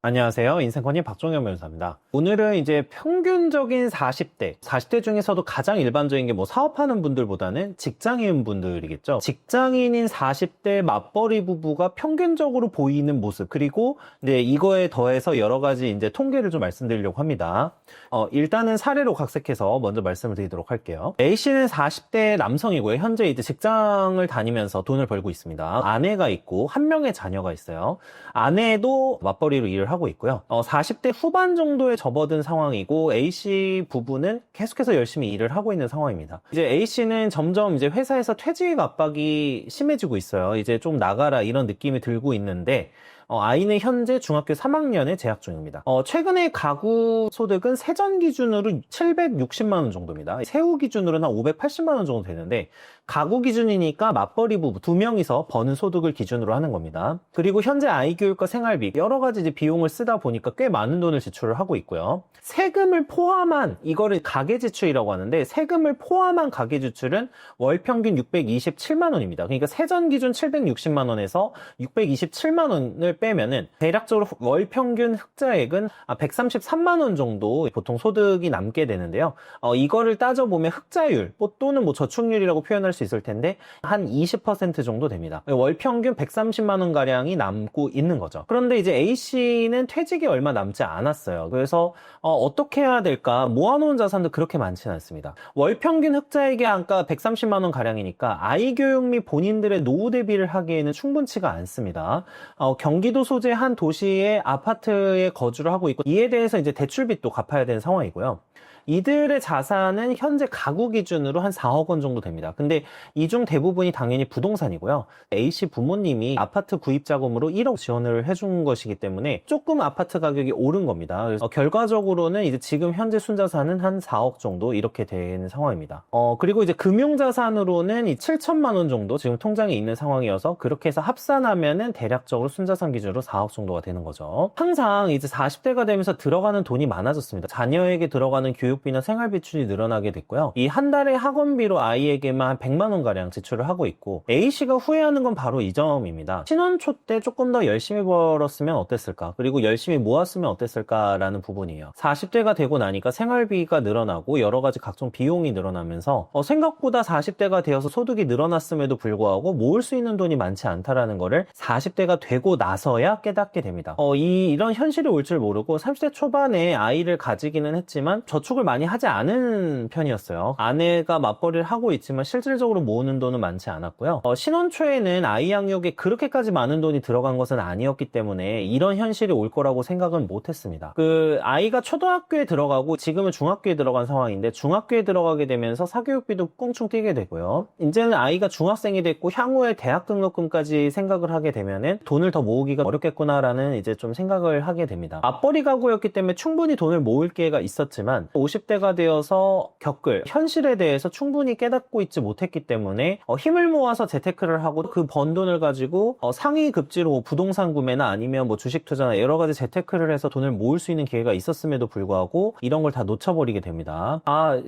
안녕하세요. 인생코님 박종현 변호사입니다. 오늘은 이제 평균적인 40대 중에서도 가장 일반적인 게 뭐 사업하는 분들보다는 직장인 분들이겠죠. 직장인인 40대 맞벌이 부부가 평균적으로 보이는 모습, 그리고 이제 이거에 더해서 여러 가지 이제 통계를 좀 말씀드리려고 합니다. 일단은 사례로 각색해서 먼저 말씀을 드리도록 할게요. A씨는 40대 남성이고요. 현재 이제 직장을 다니면서 돈을 벌고 있습니다. 아내가 있고 한 명의 자녀가 있어요. 아내도 맞벌이로 일을 하고 있고요. 40대 후반 정도에 접어든 상황이고 A씨 부부는 계속해서 열심히 일을 하고 있는 상황입니다. 이제 A씨는 점점 이제 회사에서 퇴직 압박이 심해지고 있어요. 이제 좀 나가라 이런 느낌이 들고 있는데 아이는 현재 중학교 3학년에 재학 중입니다. 최근에 가구 소득은 세전 기준으로 760만 원 정도입니다. 세후 기준으로는 한 580만 원 정도 되는데 가구 기준이니까 맞벌이 부부 2명이서 버는 소득을 기준으로 하는 겁니다. 그리고 현재 아이 교육과 생활비 여러 가지 이제 비용을 쓰다 보니까 꽤 많은 돈을 지출을 하고 있고요. 세금을 포함한 이거를 가계 지출이라고 하는데 세금을 포함한 가계 지출은 월 평균 627만 원입니다. 그러니까 세전 기준 760만 원에서 627만 원을 빼면은 대략적으로 월 평균 흑자액은 133만 원 정도 보통 소득이 남게 되는데요. 이거를 따져보면 흑자율 또는 뭐 저축률이라고 표현할 수 있을 텐데 한 20% 정도 됩니다. 월 평균 130만 원 가량이 남고 있는 거죠. 그런데 이제 A씨는 퇴직이 얼마 남지 않았어요. 그래서 어떻게 해야 될까? 모아놓은 자산도 그렇게 많지는 않습니다. 월 평균 흑자액이 아까 130만 원 가량이니까 아이 교육 및 본인들의 노후 대비를 하기에는 충분치가 않습니다. 경기도 소재 한 도시의 아파트에 거주를 하고 있고 이에 대해서 이제 대출빚도 갚아야 되는 상황이고요. 이들의 자산은 현재 가구 기준으로 한 4억 원 정도 됩니다. 근데 이 중 대부분이 당연히 부동산이고요. A씨 부모님이 아파트 구입 자금으로 1억 지원을 해준 것이기 때문에 조금 아파트 가격이 오른 겁니다. 그래서 결과적으로는 이제 지금 현재 순자산은 한 4억 정도 이렇게 되는 상황입니다. 그리고 이제 금융자산으로는 이 7천만 원 정도 지금 통장에 있는 상황이어서 그렇게 해서 합산하면은 대략적으로 순자산 기준으로 4억 정도가 되는 거죠. 항상 이제 40대가 되면서 들어가는 돈이 많아졌습니다. 자녀에게 들어가는 교육비나 생활비 지출이 늘어나게 됐고요. 이 한 달에 학원비로 아이에게만 한 100만 원 가량 지출을 하고 있고 A씨가 후회하는 건 바로 이 점입니다. 신혼초 때 조금 더 열심히 벌었으면 어땠을까? 그리고 열심히 모았으면 어땠을까라는 부분이에요. 40대가 되고 나니까 생활비가 늘어나고 여러 가지 각종 비용이 늘어나면서 생각보다 40대가 되어서 소득이 늘어났음에도 불구하고 모을 수 있는 돈이 많지 않다라는 거를 40대가 되고 나서야 깨닫게 됩니다. 이런 현실이 올 줄 모르고 30대 초반에 아이를 가지기는 했지만 저축을 많이 하지 않은 편이었어요. 아내가 맞벌이를 하고 있지만 실질적으로 모으는 돈은 많지 않았고요. 신혼 초에는 아이 양육에 그렇게까지 많은 돈이 들어간 것은 아니었기 때문에 이런 현실이 올 거라고 생각은 못했습니다. 아이가 초등학교에 들어가고 지금은 중학교에 들어간 상황인데 중학교에 들어가게 되면서 사교육비도 껑충 뛰게 되고요. 이제는 아이가 중학생이 됐고 향후에 대학 등록금까지 생각을 하게 되면은 돈을 더 모으기가 어렵겠구나라는 이제 좀 생각을 하게 됩니다. 맞벌이 가구였기 때문에 충분히 돈을 모을 기회가 있었지만 50대가 되어서 겪을 현실에 대해서 충분히 깨닫고 있지 못했기 때문에 힘을 모아서 재테크를 하고 그 번 돈을 가지고 상위 급지로 부동산 구매나 아니면 뭐 주식 투자나 여러 가지 재테크를 해서 돈을 모을 수 있는 기회가 있었음에도 불구하고 이런 걸 다 놓쳐버리게 됩니다.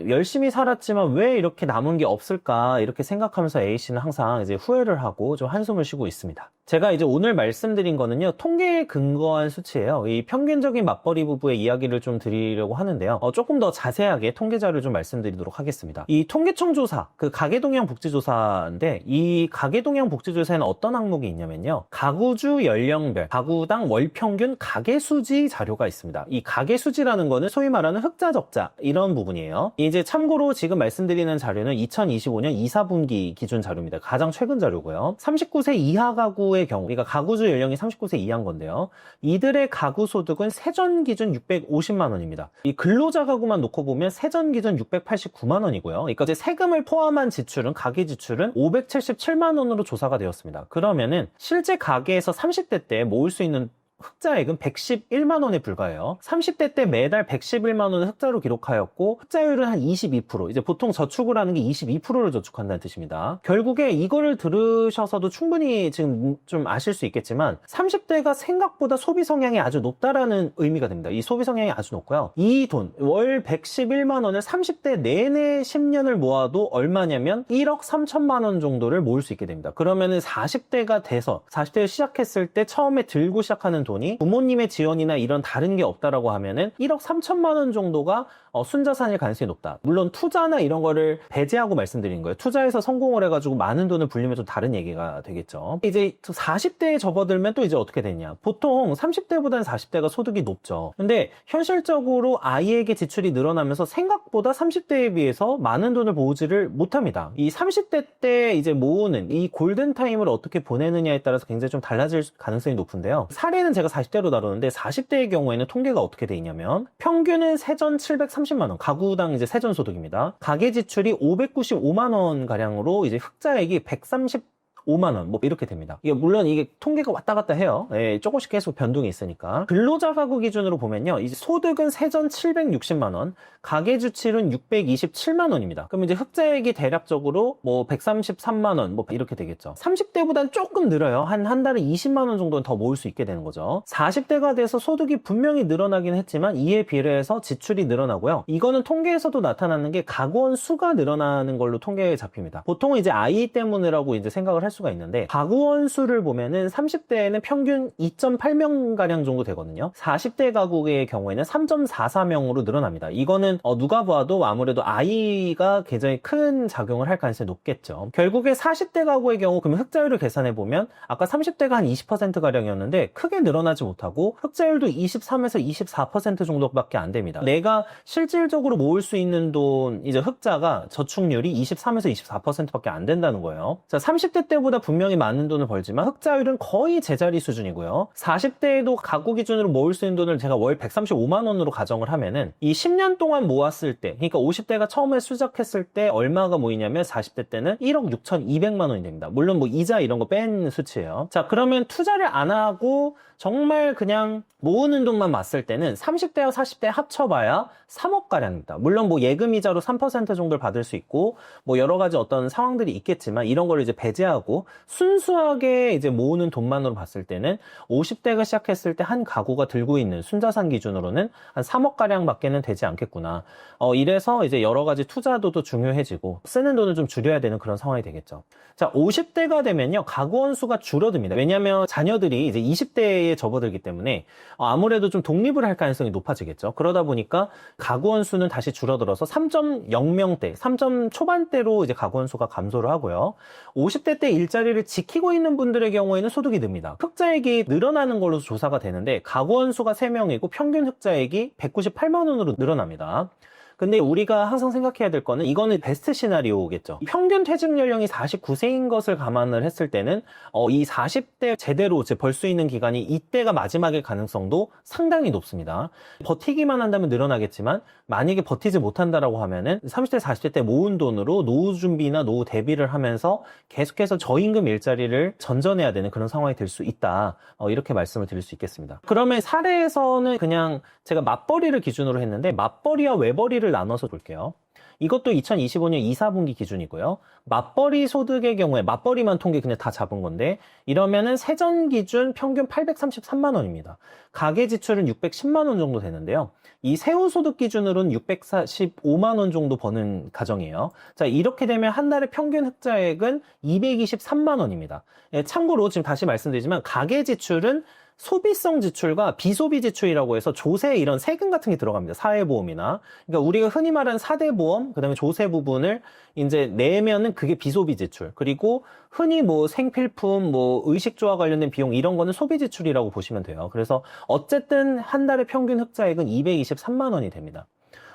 열심히 살았지만 왜 이렇게 남은 게 없을까 이렇게 생각하면서 A씨는 항상 이제 후회를 하고 좀 한숨을 쉬고 있습니다. 제가 이제 오늘 말씀드린 거는요, 통계에 근거한 수치예요. 이 평균적인 맞벌이 부부의 이야기를 좀 드리려고 하는데요. 조금 더 자세하게 통계 자료를 좀 말씀드리도록 하겠습니다. 이 통계청 조사, 그 가계동향 복지조사인데 이 가계동향 복지조사에는 어떤 항목이 있냐면요. 가구주 연령별, 가구당 월평균 가계수지 자료가 있습니다. 이 가계수지라는 거는 소위 말하는 흑자, 적자 이런 부분이에요. 이제 참고로 지금 말씀드리는 자료는 2025년 2, 4분기 기준 자료입니다. 가장 최근 자료고요. 39세 이하 가구의 경우, 그러니까 가구주 연령이 39세 이하인 건데요. 이들의 가구 소득은 세전 기준 650만 원입니다. 이 근로자 가구만 놓고 보면 세전 기준 689만 원이고요. 그러니까 이제 세금을 포함한 지출은 가계 지출은 577만 원으로 조사가 되었습니다. 그러면은 실제 가계에서 30대 때 모을 수 있는 흑자액은 111만 원에 불과해요. 30대 때 매달 111만 원을 흑자로 기록하였고 흑자율은 한 22%. 이제 보통 저축을 하는 게 22%를 저축한다는 뜻입니다. 결국에 이거를 들으셔서도 충분히 지금 좀 아실 수 있겠지만 30대가 생각보다 소비 성향이 아주 높다라는 의미가 됩니다. 이 소비 성향이 아주 높고요. 이 돈, 월 111만 원을 30대 내내 10년을 모아도 얼마냐면 1억 3천만 원 정도를 모을 수 있게 됩니다. 그러면은 40대가 돼서 40대를 시작했을 때 처음에 들고 시작하는 돈이 부모님의 지원이나 이런 다른 게 없다라고 하면은 1억 3천만 원 정도가 순자산일 가능성이 높다. 물론 투자나 이런 거를 배제하고 말씀드린 거예요. 투자해서 성공을 해가지고 많은 돈을 불리면 좀 다른 얘기가 되겠죠. 이제 40대에 접어들면 또 이제 어떻게 되냐. 보통 30대보다는 40대가 소득이 높죠. 근데 현실적으로 아이에게 지출이 늘어나면서 생각보다 30대에 비해서 많은 돈을 모으지를 못합니다. 이 30대 때 이제 모으는 이 골든타임을 어떻게 보내느냐에 따라서 굉장히 좀 달라질 가능성이 높은데요. 사례는 제가 40대로 다루는데 40대의 경우에는 통계가 어떻게 돼 있냐면 평균은 세전 730만 원, 가구당 이제 세전 소득입니다. 가계 지출이 595만 원 가량으로 이제 흑자액이 135만 원, 뭐 이렇게 됩니다. 이게 물론 이게 통계가 왔다 갔다 해요. 예, 조금씩 계속 변동이 있으니까. 근로자 가구 기준으로 보면요, 이제 소득은 세전 760만 원, 가계 지출은 627만 원입니다. 그럼 이제 흑자액이 대략적으로 뭐 133만 원, 뭐 이렇게 되겠죠. 30대보다는 조금 늘어요. 한 달에 20만 원 정도는 더 모을 수 있게 되는 거죠. 40대가 돼서 소득이 분명히 늘어나긴 했지만 이에 비례해서 지출이 늘어나고요. 이거는 통계에서도 나타나는 게 가구원 수가 늘어나는 걸로 통계에 잡힙니다. 보통은 이제 아이 때문이라고 이제 생각을 할 수가 있는데 가구원 수를 보면은 30대에는 평균 2.8명 가량 정도 되거든요. 40대 가구의 경우에는 3.44명으로 늘어납니다. 이거는 누가 봐도 아무래도 아이가 굉장히 큰 작용을 할 가능성이 높겠죠. 결국에 40대 가구의 경우 그러면 흑자율을 계산해 보면 아까 30대가 한 20% 가량이었는데 크게 늘어나지 못하고 흑자율도 23에서 24% 정도밖에 안 됩니다. 내가 실질적으로 모을 수 있는 돈 이제 흑자가 저축률이 23에서 24%밖에 안 된다는 거예요. 자, 30대 때보다 분명히 많은 돈을 벌지만 흑자율은 거의 제자리 수준이고요. 40대에도 가구 기준으로 모을 수 있는 돈을 제가 월 135만 원으로 가정을 하면은 이 10년 동안 모았을 때, 그러니까 50대가 처음에 시작했을 때 얼마가 모이냐면 40대 때는 1억 6,200만 원이 됩니다. 물론 뭐 이자 이런 거 뺀 수치예요. 자, 그러면 투자를 안 하고 정말 그냥 모으는 돈만 봤을 때는 30대와 40대 합쳐봐야 3억 가량입니다. 물론 뭐 예금이자로 3% 정도를 받을 수 있고 뭐 여러 가지 어떤 상황들이 있겠지만 이런 걸 이제 배제하고 순수하게 이제 모으는 돈만으로 봤을 때는 50대가 시작했을 때 한 가구가 들고 있는 순자산 기준으로는 한 3억 가량밖에는 되지 않겠구나. 이래서 이제 여러 가지 투자도도 중요해지고 쓰는 돈을 좀 줄여야 되는 그런 상황이 되겠죠. 자, 50대가 되면요 가구원 수가 줄어듭니다. 왜냐하면 자녀들이 이제 20대에 접어들기 때문에 아무래도 좀 독립을 할 가능성이 높아지겠죠. 그러다 보니까 가구원 수는 다시 줄어들어서 3.0명대, 3점 초반대로 이제 가구원 수가 감소를 하고요. 50대 때 일자리를 지키고 있는 분들의 경우에는 소득이 늡니다. 흑자액이 늘어나는 걸로 조사가 되는데 가구원 수가 3명이고 평균 흑자액이 198만 원으로 늘어납니다. 근데 우리가 항상 생각해야 될 거는 이거는 베스트 시나리오겠죠. 평균 퇴직 연령이 49세인 것을 감안을 했을 때는 이 40대 제대로 벌 수 있는 기간이 이때가 마지막일 가능성도 상당히 높습니다. 버티기만 한다면 늘어나겠지만 만약에 버티지 못한다라고 하면은 30대 40대 때 모은 돈으로 노후 준비나 노후 대비를 하면서 계속해서 저임금 일자리를 전전해야 되는 그런 상황이 될 수 있다. 이렇게 말씀을 드릴 수 있겠습니다. 그러면 사례에서는 그냥 제가 맞벌이를 기준으로 했는데 맞벌이와 외벌이를 나눠서 볼게요. 이것도 2025년 2, 4분기 기준이고요. 맞벌이 소득의 경우에 맞벌이만 통계 그냥 다 잡은 건데 이러면은 세전 기준 평균 833만 원입니다. 가계 지출은 610만 원 정도 되는데요. 이 세후 소득 기준으로는 645만 원 정도 버는 가정이에요. 자, 이렇게 되면 한 달에 평균 흑자액은 223만 원입니다. 참고로 지금 다시 말씀드리지만 가계 지출은 소비성 지출과 비소비 지출이라고 해서 조세 이런 세금 같은 게 들어갑니다. 사회보험이나. 그러니까 우리가 흔히 말하는 4대 보험, 그 다음에 조세 부분을 이제 내면은 그게 비소비 지출. 그리고 흔히 뭐 생필품, 뭐 의식주와 관련된 비용 이런 거는 소비 지출이라고 보시면 돼요. 그래서 어쨌든 한 달에 평균 흑자액은 223만 원이 됩니다.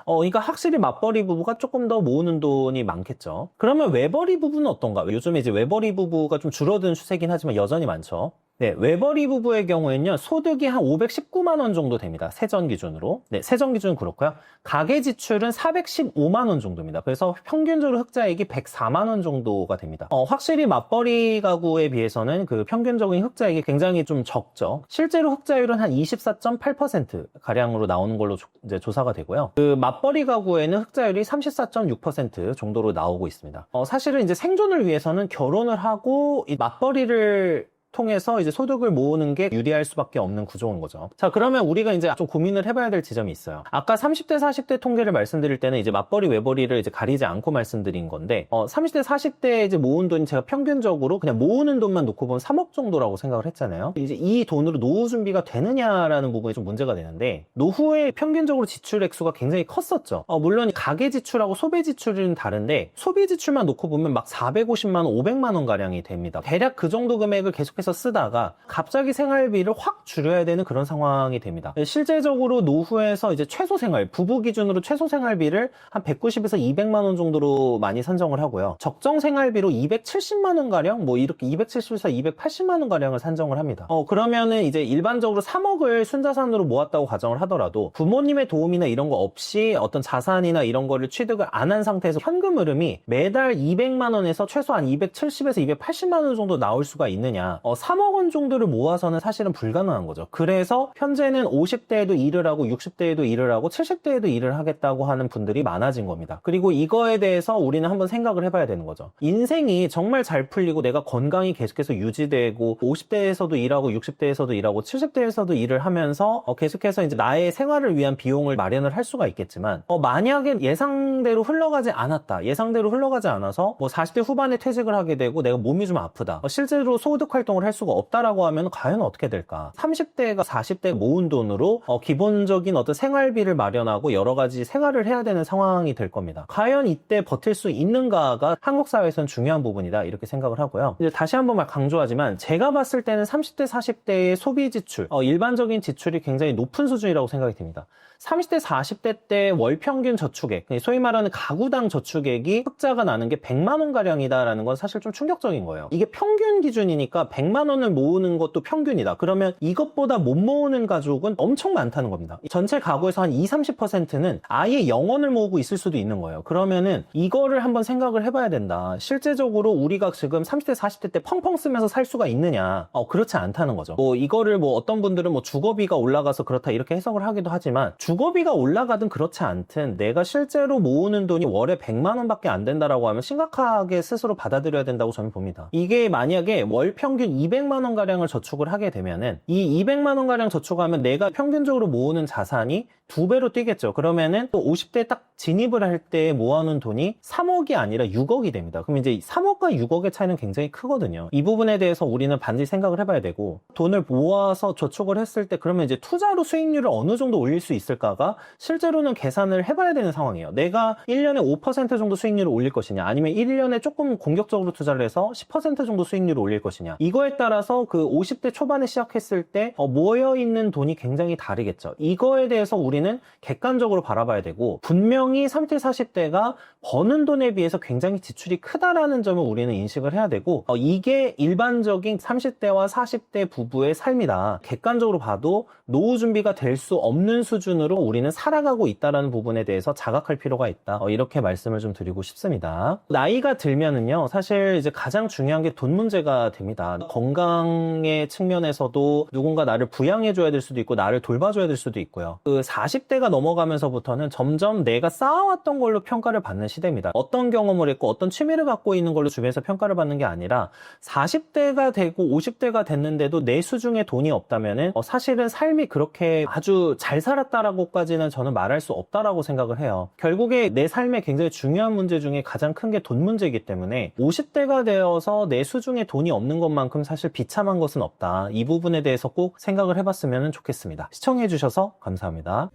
그러니까 확실히 맞벌이 부부가 조금 더 모으는 돈이 많겠죠. 그러면 외벌이 부부는 어떤가? 요즘에 이제 외벌이 부부가 좀 줄어든 추세긴 하지만 여전히 많죠. 네, 외벌이 부부의 경우에는요, 소득이 한 519만 원 정도 됩니다. 세전 기준으로. 네, 세전 기준은 그렇고요. 가계 지출은 415만 원 정도입니다. 그래서 평균적으로 흑자액이 104만 원 정도가 됩니다. 확실히 맞벌이 가구에 비해서는 그 평균적인 흑자액이 굉장히 좀 적죠. 실제로 흑자율은 한 24.8% 가량으로 나오는 걸로 이제 조사가 되고요. 그 맞벌이 가구에는 흑자율이 34.6% 정도로 나오고 있습니다. 사실은 이제 생존을 위해서는 결혼을 하고 이 맞벌이를 통해서 이제 소득을 모으는 게 유리할 수밖에 없는 구조인 거죠. 자, 그러면 우리가 이제 좀 고민을 해봐야 될 지점이 있어요. 아까 30대, 40대 통계를 말씀드릴 때는 이제 맞벌이, 외벌이를 이제 가리지 않고 말씀드린 건데, 30대, 40대에 이제 모은 돈이 제가 평균적으로 그냥 모으는 돈만 놓고 보면 3억 정도라고 생각을 했잖아요. 이제 이 돈으로 노후 준비가 되느냐라는 부분이 좀 문제가 되는데, 노후에 평균적으로 지출 액수가 굉장히 컸었죠. 물론 가계 지출하고 소비 지출은 다른데, 소비 지출만 놓고 보면 막 450만 원, 500만 원 가량이 됩니다. 대략 그 정도 금액을 계속해서 쓰다가 갑자기 생활비를 확 줄여야 되는 그런 상황이 됩니다. 실제적으로 노후에서 이제 최소 생활, 부부 기준으로 최소 생활비를 한 190에서 200만 원 정도로 많이 산정을 하고요. 적정 생활비로 270만 원 가량, 뭐 이렇게 270에서 280만 원 가량을 산정을 합니다. 그러면은 이제 일반적으로 3억을 순자산으로 모았다고 가정을 하더라도 부모님의 도움이나 이런 거 없이 어떤 자산이나 이런 거를 취득을 안 한 상태에서 현금 흐름이 매달 200만 원에서 최소한 270에서 280만 원 정도 나올 수가 있느냐. 3억 원 정도를 모아서는 사실은 불가능한 거죠. 그래서 현재는 50대에도 일을 하고 60대에도 일을 하고 70대에도 일을 하겠다고 하는 분들이 많아진 겁니다. 그리고 이거에 대해서 우리는 한번 생각을 해봐야 되는 거죠. 인생이 정말 잘 풀리고 내가 건강이 계속해서 유지되고 50대에서도 일하고 60대에서도 일하고 70대에서도 일을 하면서 계속해서 이제 나의 생활을 위한 비용을 마련을 할 수가 있겠지만 만약에 예상대로 흘러가지 않았다. 예상대로 흘러가지 않아서 뭐 40대 후반에 퇴직을 하게 되고 내가 몸이 좀 아프다. 실제로 소득 활동을 할 수가 없다라고 하면 과연 어떻게 될까? 30대가 40대 모은 돈으로 기본적인 어떤 생활비를 마련하고 여러 가지 생활을 해야 되는 상황이 될 겁니다. 과연 이때 버틸 수 있는가가 한국 사회에서는 중요한 부분이다 이렇게 생각을 하고요. 이제 다시 한번 강조하지만 제가 봤을 때는 30대 40대의 소비 지출, 일반적인 지출이 굉장히 높은 수준이라고 생각이 듭니다. 30대 40대 때 월 평균 저축액, 소위 말하는 가구당 저축액이 흑자가 나는 게 100만 원 가량이다라는 건 사실 좀 충격적인 거예요. 이게 평균 기준이니까 100만 원을 모으는 것도 평균이다. 그러면 이것보다 못 모으는 가족은 엄청 많다는 겁니다. 전체 가구에서 한 20-30%는 아예 0원을 모으고 있을 수도 있는 거예요. 그러면은 이거를 한번 생각을 해봐야 된다. 실제적으로 우리가 지금 30대 40대 때 펑펑 쓰면서 살 수가 있느냐? 그렇지 않다는 거죠. 이거를 어떤 분들은 주거비가 올라가서 그렇다 이렇게 해석을 하기도 하지만 주거비가 올라가든 그렇지 않든 내가 실제로 모으는 돈이 월에 100만 원밖에 안 된다라고 하면 심각하게 스스로 받아들여야 된다고 저는 봅니다. 이게 만약에 월 평균 200만 원 가량을 저축을 하게 되면은 이 200만 원 가량 저축하면 내가 평균적으로 모으는 자산이 2배로 뛰겠죠. 그러면은 또 50대에 딱 진입을 할 때 모아놓은 돈이 3억이 아니라 6억이 됩니다. 그럼 이제 3억과 6억의 차이는 굉장히 크거든요. 이 부분에 대해서 우리는 반드시 생각을 해봐야 되고 돈을 모아서 저축을 했을 때 그러면 이제 투자로 수익률을 어느 정도 올릴 수 있을까가 실제로는 계산을 해봐야 되는 상황이에요. 내가 1년에 5% 정도 수익률을 올릴 것이냐 아니면 1년에 조금 공격적으로 투자를 해서 10% 정도 수익률을 올릴 것이냐 이거에 따라서 그 50대 초반에 시작했을 때 모여있는 돈이 굉장히 다르겠죠. 이거에 대해서 우리는 객관적으로 바라봐야 되고 분명히 30대 40대가 버는 돈에 비해서 굉장히 지출이 크다라는 점을 우리는 인식을 해야 되고 이게 일반적인 30대와 40대 부부의 삶이다. 객관적으로 봐도 노후 준비가 될 수 없는 수준으로 우리는 살아가고 있다는 부분에 대해서 자각할 필요가 있다. 이렇게 말씀을 좀 드리고 싶습니다. 나이가 들면은요 사실 이제 가장 중요한 게 돈 문제가 됩니다. 건강의 측면에서도 누군가 나를 부양해줘야 될 수도 있고 나를 돌봐줘야 될 수도 있고요. 그 40대가 넘어가면서부터는 점점 내가 쌓아왔던 걸로 평가를 받는 시대입니다. 어떤 경험을 했고 어떤 취미를 갖고 있는 걸로 주변에서 평가를 받는 게 아니라 40대가 되고 50대가 됐는데도 내 수중에 돈이 없다면은 사실은 삶이 그렇게 아주 잘 살았다라고까지는 저는 말할 수 없다라고 생각을 해요. 결국에 내 삶에 굉장히 중요한 문제 중에 가장 큰 게 돈 문제이기 때문에 50대가 되어서 내 수중에 돈이 없는 것만큼 사실 비참한 것은 없다. 이 부분에 대해서 꼭 생각을 해봤으면 좋겠습니다. 시청해주셔서 감사합니다.